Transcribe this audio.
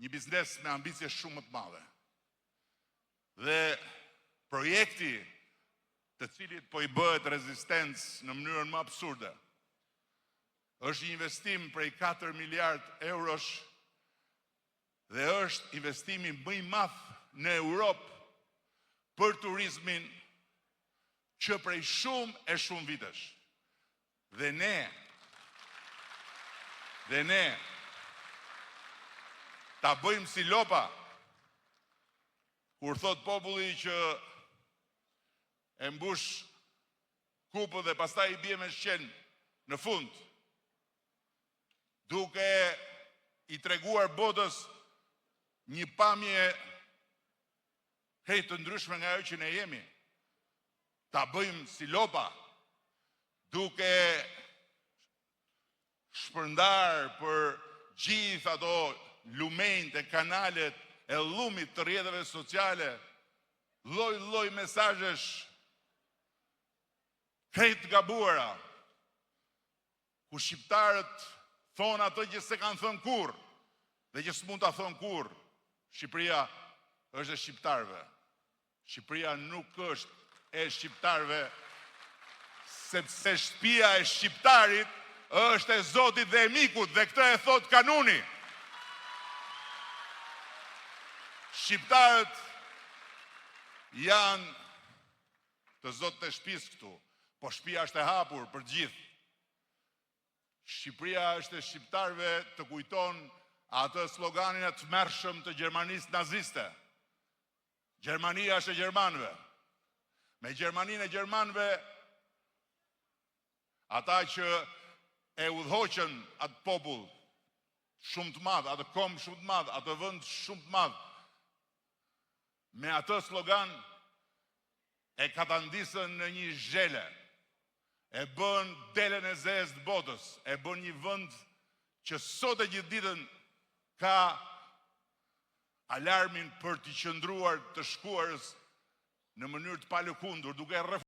një biznes me ambicje shumë më të madhe. Dhe projekti të cilit po i bëhet rezistencë në mënyrën më absurde, është një investim prej 4 miliard eurosh dhe është investimi më i madh në Europë për turizmin që prej shumë e shumë vitesh. Dhe ne ta bëjmë si lopa, kur thot populli që e mbush kupën dhe pastaj i bie me shqen në fund, duke i treguar botës një pamje krejt të ndryshme nga ajo që ne jemi. Ta bëjmë si lopa, duke shpërndar për gjithë ato lumenjt e kanalet e llumit të rrjeteve sociale, lloj mesazhesh krejt gabuara, ku shqiptarët thonë ato që se kanë thënë kurrë dhe që s'mund ta thonë kurrë. Shqipëria është e shqiptarëve. Shqipëria nuk është e shqiptarëve, sepse shtëpia e shqiptarit është e Zotit dhe e mikut, dhe këtë e thot kanuni. Shqiptarët janë të zotë të shtëpisë këtu, po shtëpia është e hapur për gjithë. Shqipëria është e shqiptarëve, të kujton atë sloganin e tmerrshëm të Gjermanisë naziste. Gjermania është e gjermanëve. Me Gjermaninë e gjermanëve, ata që e udhëhoqën atë popull shumë të madh, atë kom shumë të madh, atë vend shumë të madh, me atë slogan e katandisën në një zhele, e bën delen e zezë të botës, e bën një vend që sot e gjithë ditën ka alarmin për të qëndruar të shkuarës në mënyrë të palëkundur, duke